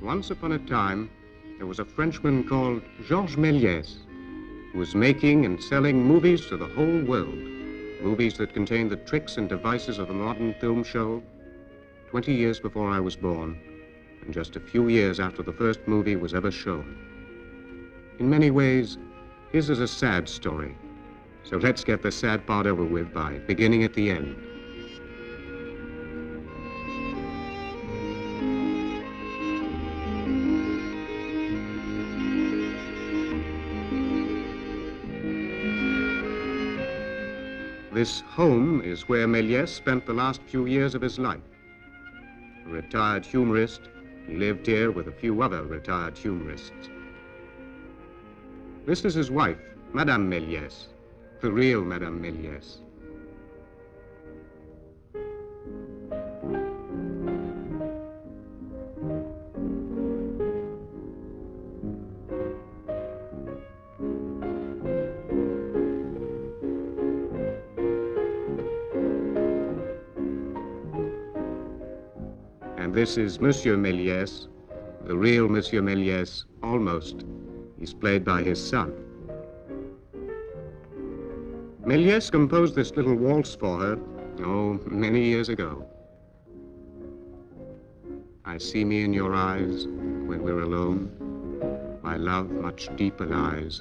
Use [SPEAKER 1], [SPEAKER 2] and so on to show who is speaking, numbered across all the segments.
[SPEAKER 1] Once upon a time, there was a Frenchman called Georges Méliès, who was making and selling movies to the whole world, movies that contained the tricks and devices of the modern film show, 20 years before I was born, and just a few years after the first movie was ever shown. In many ways, his is a sad story, so let's get the sad part over with by beginning at the end. This home is where Méliès spent the last few years of his life. A retired humorist, he lived here with a few other retired humorists. This is his wife, Madame Méliès, the real Madame Méliès. And this is Monsieur Méliès, the real Monsieur Méliès, almost. He's played by his son. Méliès composed this little waltz for her, oh, many years ago. I see me in your eyes when we're alone. My love much deeper lies,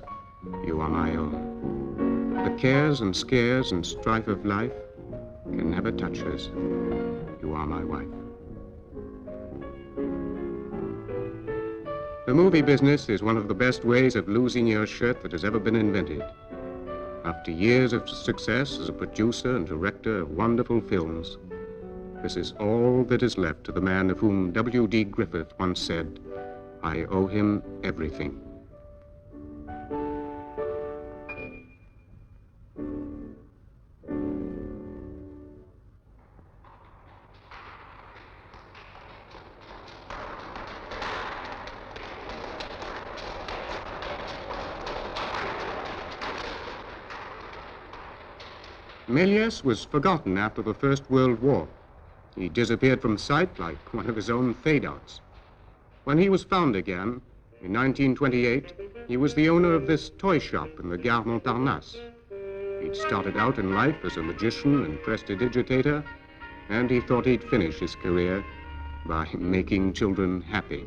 [SPEAKER 1] you are my own. The cares and scares and strife of life can never touch us, you are my wife. The movie business is one of the best ways of losing your shirt that has ever been invented. After years of success as a producer and director of wonderful films, this is all that is left to the man of whom W.D. Griffith once said, "I owe him everything." Méliès was forgotten after the First World War. He disappeared from sight like one of his own fade-outs. When he was found again, in 1928, he was the owner of this toy shop in the Gare Montparnasse. He'd started out in life as a magician and prestidigitator, and he thought he'd finish his career by making children happy.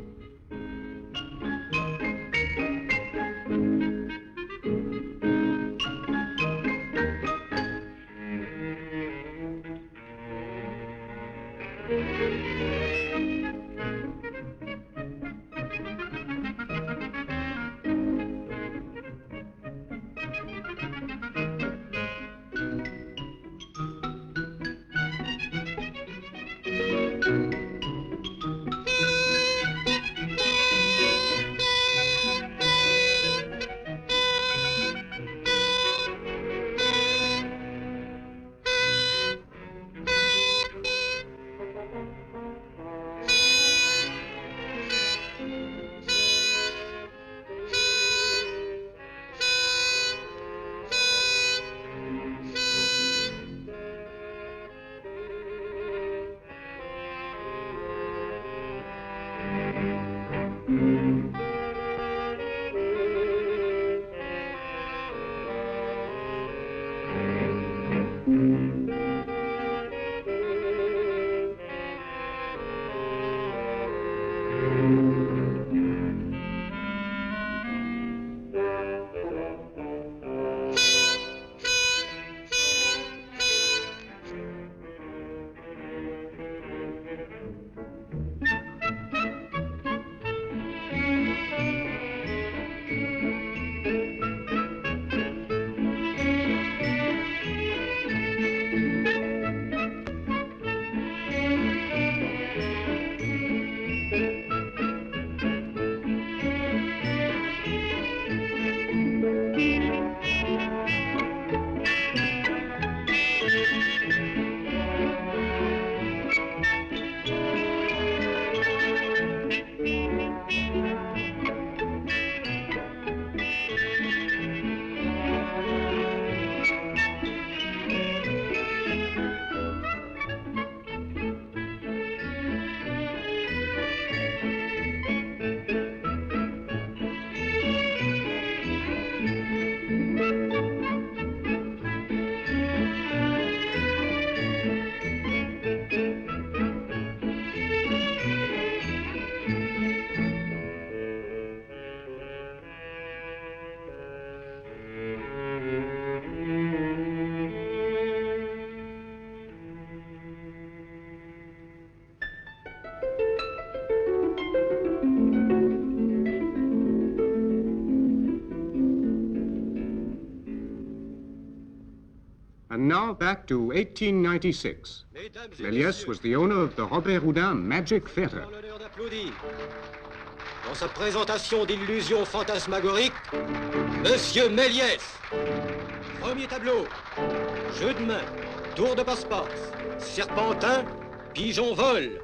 [SPEAKER 1] And now back to 1896. Méliès was the owner of the Robert Houdin Magic Theatre.
[SPEAKER 2] Dans sa présentation d'illusions fantasmagoriques, Monsieur Méliès. Premier tableau, jeu de main, tour de passe-passe, serpentin, pigeon vol.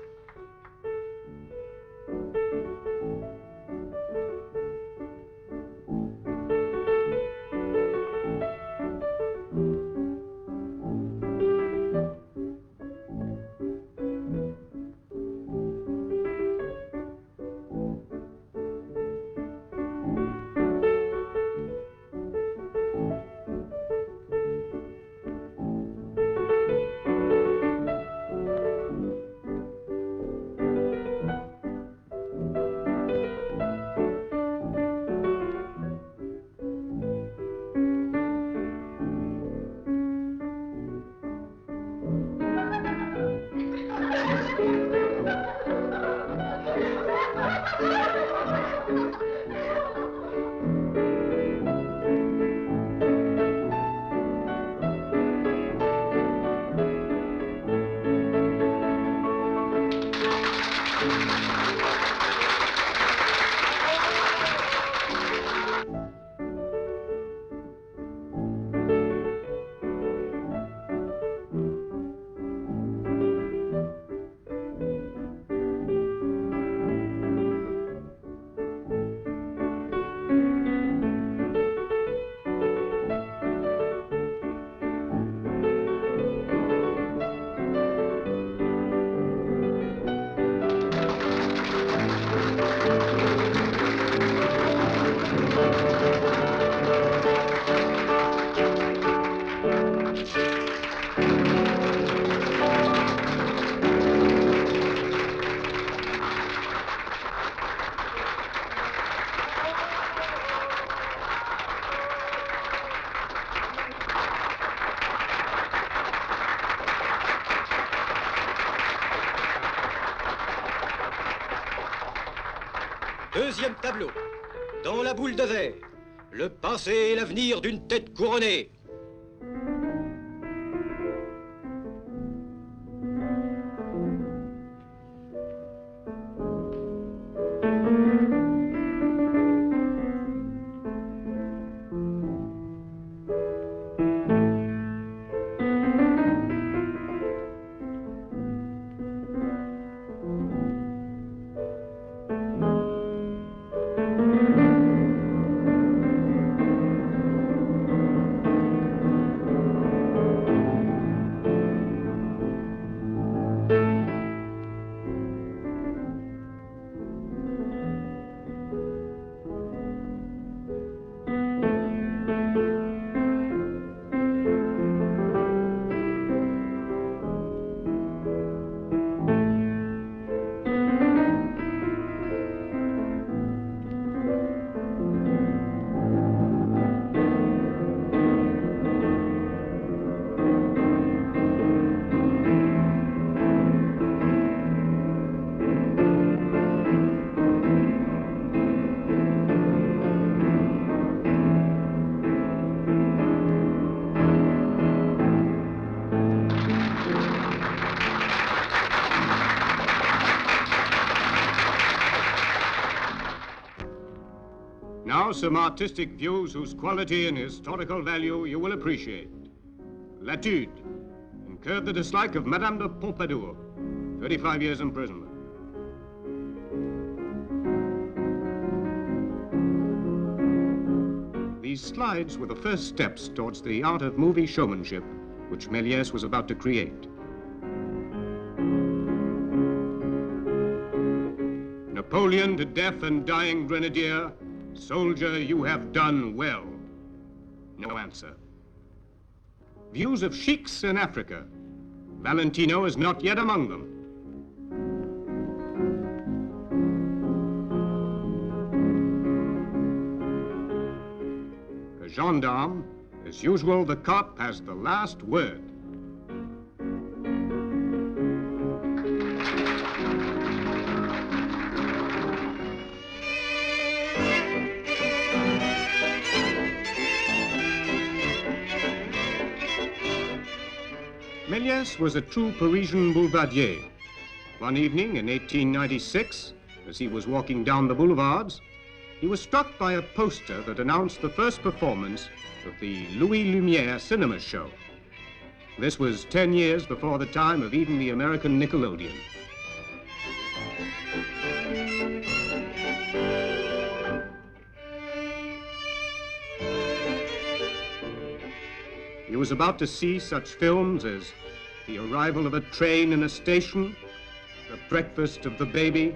[SPEAKER 2] Deuxième tableau. Dans la boule de verre, le passé et l'avenir d'une tête couronnée.
[SPEAKER 1] Now some artistic views whose quality and historical value you will appreciate. L'étude, in incurred the dislike of Madame de Pompadour, 35 years imprisonment. These slides were the first steps towards the art of movie showmanship which Méliès was about to create. Napoleon to deaf and dying grenadier, soldier, you have done well. No answer. Views of sheiks in Africa. Valentino is not yet among them. A gendarme, as usual, the cop has the last word. Méliès was a true Parisian boulevardier. One evening in 1896, as he was walking down the boulevards, he was struck by a poster that announced the first performance of the Louis Lumière cinema show. This was 10 years before the time of even the American Nickelodeon. He was about to see such films as the arrival of a train in a station, the breakfast of the baby,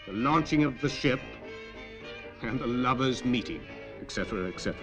[SPEAKER 1] the launching of the ship, and the lovers' meeting, etc., etc.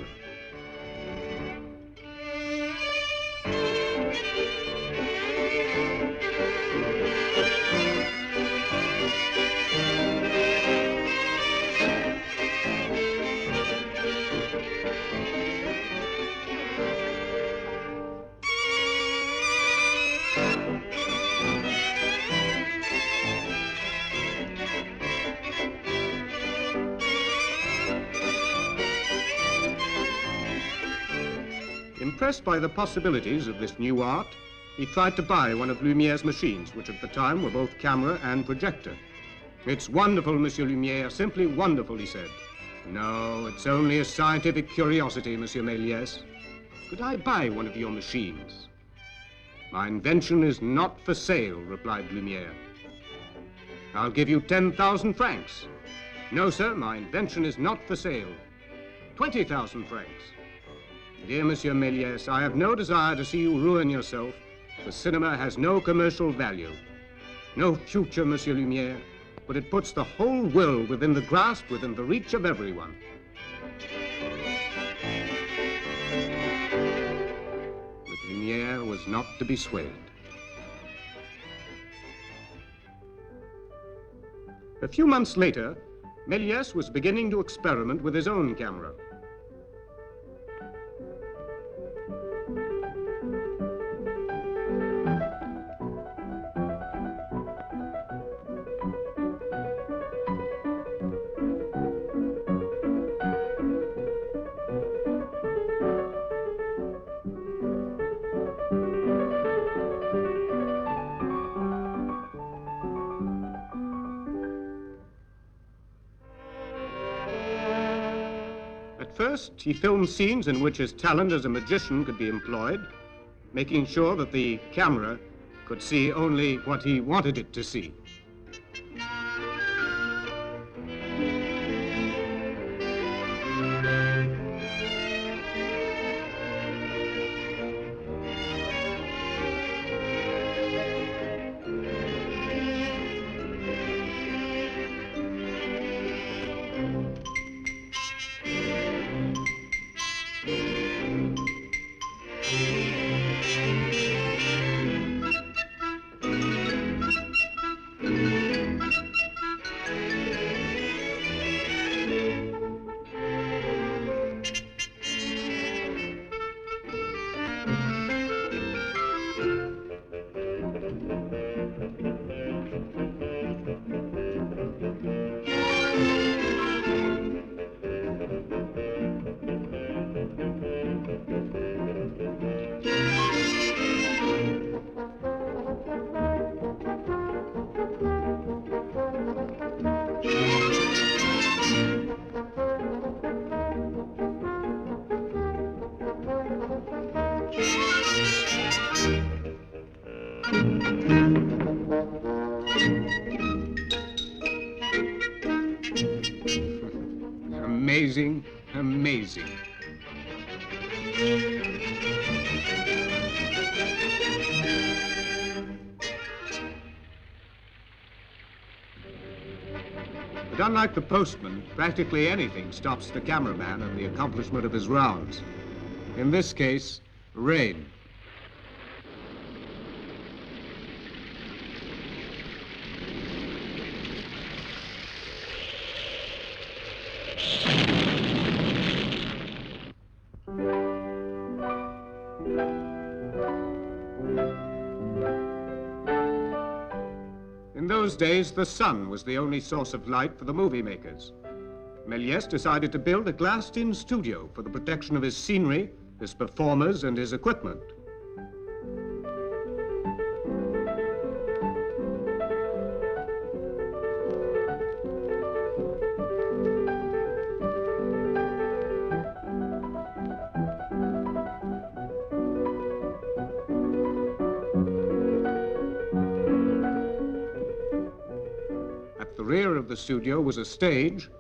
[SPEAKER 1] Impressed by the possibilities of this new art, he tried to buy one of Lumière's machines, which at the time were both camera and projector. "It's wonderful, Monsieur Lumière, simply wonderful," he said. "No, it's only a scientific curiosity, Monsieur Méliès. Could I buy one of your machines?" "My invention is not for sale," replied Lumière. "I'll give you 10,000 francs. "No, sir, my invention is not for sale. 20,000 francs. "Dear Monsieur Méliès, I have no desire to see you ruin yourself. The cinema has no commercial value. No future, Monsieur Lumière, but it puts the whole world within the grasp, within the reach of everyone." But Lumière was not to be swayed. A few months later, Méliès was beginning to experiment with his own camera. At first, he filmed scenes in which his talent as a magician could be employed, making sure that the camera could see only what he wanted it to see. Amazing, amazing. But unlike the postman, practically anything stops the cameraman in the accomplishment of his rounds. In this case, rain. In those days, the sun was the only source of light for the movie makers. Méliès decided to build a glassed-in studio for the protection of his scenery, his performers, and his equipment. At the rear of the studio was a stage,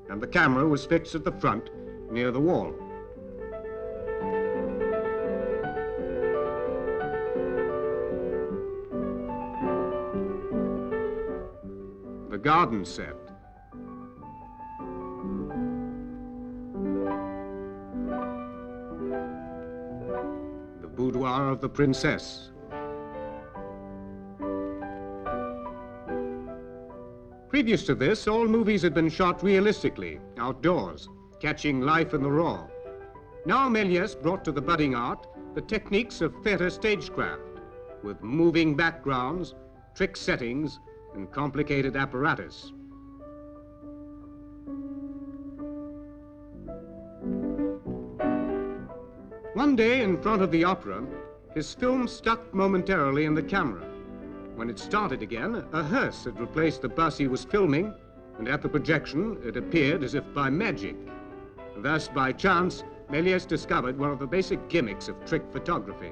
[SPEAKER 1] and the camera was fixed at the front near the wall. The garden set. The boudoir of the princess. Previous to this, all movies had been shot realistically, outdoors, catching life in the raw. Now Méliès brought to the budding art the techniques of theater stagecraft, with moving backgrounds, trick settings, and complicated apparatus. One day in front of the opera, his film stuck momentarily in the camera. When it started again, a hearse had replaced the bus he was filming, and at the projection, it appeared as if by magic. Thus, by chance, Méliès discovered one of the basic gimmicks of trick photography.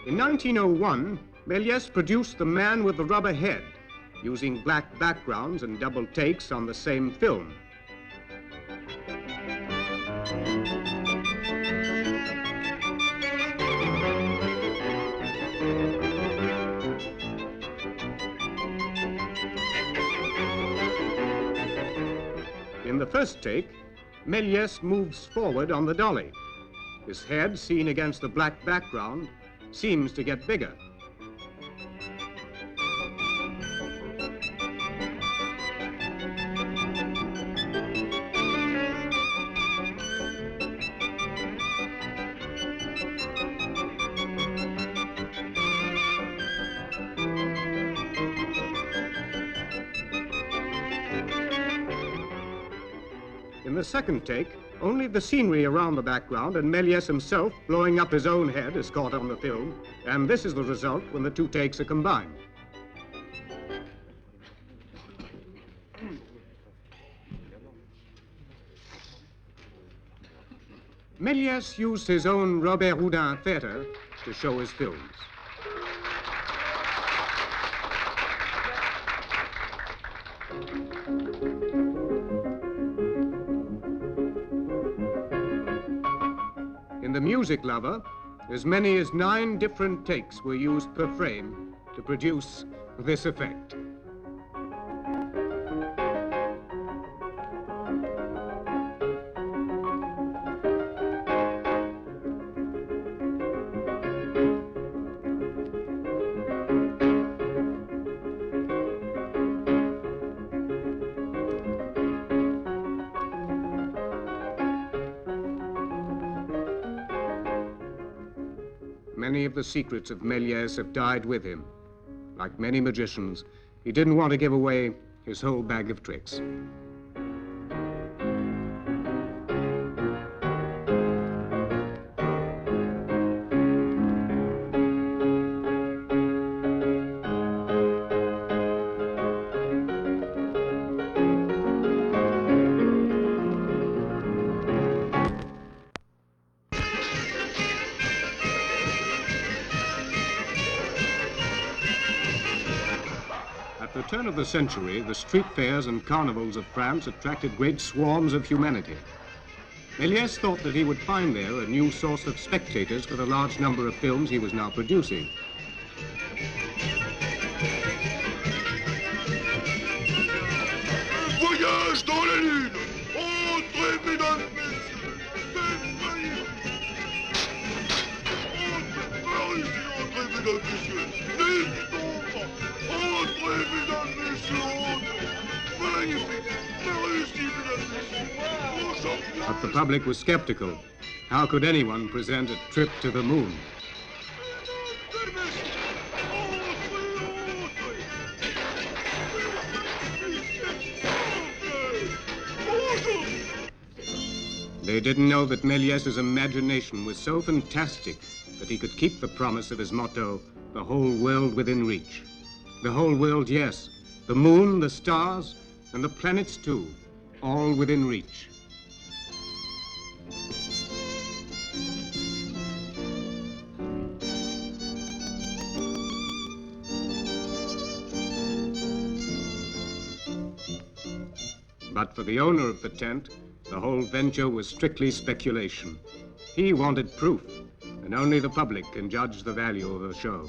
[SPEAKER 1] In 1901, Méliès produced The Man with the Rubber Head, using black backgrounds and double takes on the same film. In the first take, Méliès moves forward on the dolly. His head, seen against the black background, seems to get bigger. In the second take, only the scenery around the background and Méliès himself blowing up his own head is caught on the film, and this is the result when the two takes are combined. Méliès used his own Robert Houdin theater to show his films. In The Music Lover, as many as 9 different takes were used per frame to produce this effect. Many of the secrets of Méliès have died with him. Like many magicians, he didn't want to give away his whole bag of tricks. turn of the century, the street fairs and carnivals of France attracted great swarms of humanity. Méliès thought that he would find there a new source of spectators for the large number of films he was now producing.
[SPEAKER 3] Voyage dans la Lune! Entrez, mesdames, messieurs! Par ici, entrez, mesdames, messieurs! N'hésitons pas! Entrez, mesdames, messieurs! Entrez! Magnifique! Par ici, mesdames, messieurs!
[SPEAKER 1] But the public was skeptical. How could anyone present a trip to the moon? They didn't know that Méliès's imagination was so fantastic that he could keep the promise of his motto, the whole world within reach. The whole world, yes. The moon, the stars, and the planets too, all within reach. But for the owner of the tent, the whole venture was strictly speculation. He wanted proof, and only the public can judge the value of a show.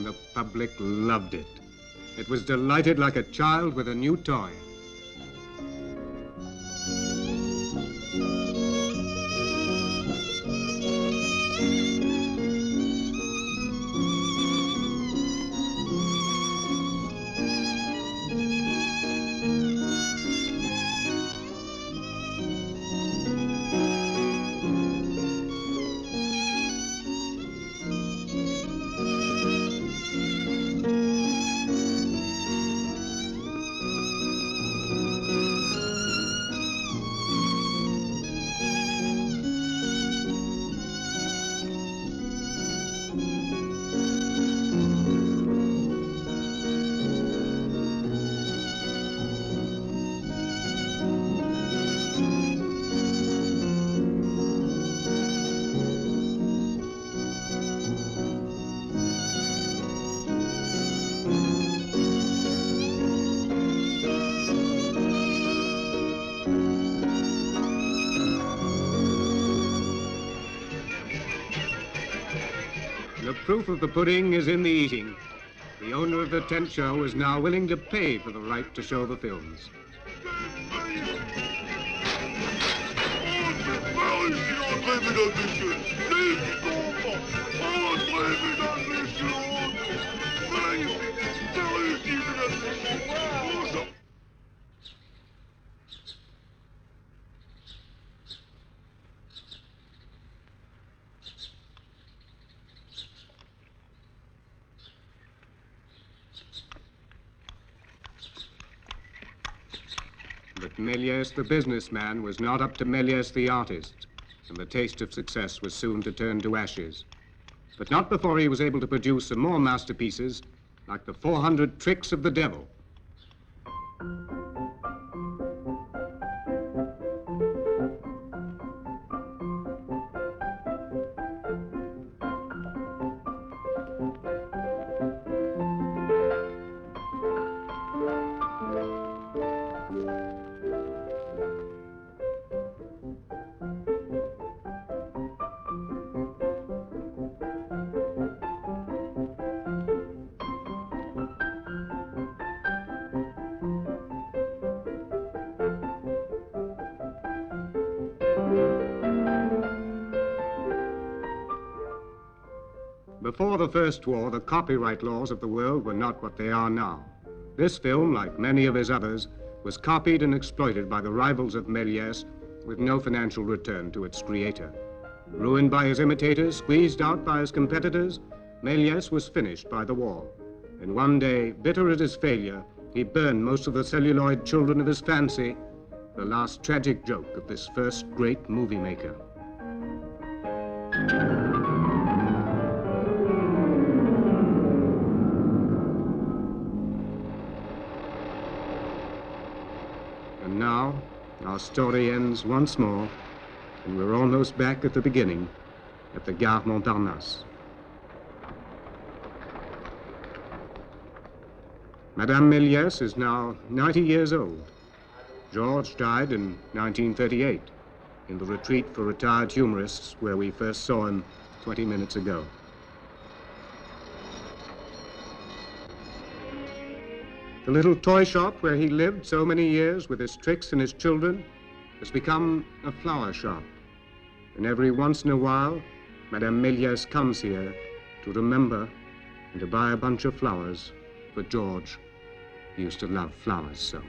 [SPEAKER 1] The public loved it. It was delighted like a child with a new toy. proof of the pudding is in the eating. The owner of the tent show is now willing to pay for the right to show the films.
[SPEAKER 3] Entrez, mesdames, messieurs. Les enfants. Entrez, mesdames, messieurs. Magnifique. C'est réussi, mesdames, messieurs. Bonjour.
[SPEAKER 1] But Méliès, the businessman, was not up to Méliès, the artist, and the taste of success was soon to turn to ashes. But not before he was able to produce some more masterpieces, like the 400 Tricks of the Devil. Before the First War, the copyright laws of the world were not what they are now. This film, like many of his others, was copied and exploited by the rivals of Méliès with no financial return to its creator. Ruined by his imitators, squeezed out by his competitors, Méliès was finished by the war. And one day, bitter at his failure, he burned most of the celluloid children of his fancy, the last tragic joke of this first great movie maker. And now, our story ends once more, and we're almost back at the beginning, at the Gare Montparnasse. Madame Méliès is now 90 years old. Georges died in 1938, in the retreat for retired humorists where we first saw him 20 minutes ago. The little toy shop where he lived so many years with his tricks and his children has become a flower shop. And every once in a while, Madame Méliès comes here to remember and to buy a bunch of flowers for George. He used to love flowers so.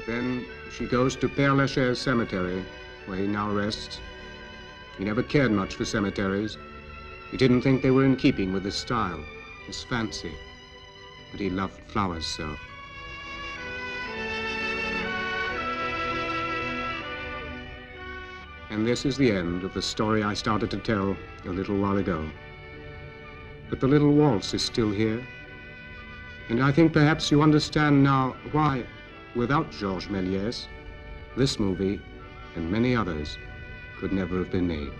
[SPEAKER 1] Then she goes to Père Lachaise Cemetery, where he now rests. He never cared much for cemeteries. He didn't think they were in keeping with his style, his fancy, but he loved flowers so. And this is the end of the story I started to tell a little while ago. But the little waltz is still here, and I think perhaps you understand now why, without Georges Méliès, this movie and many others could never have been made.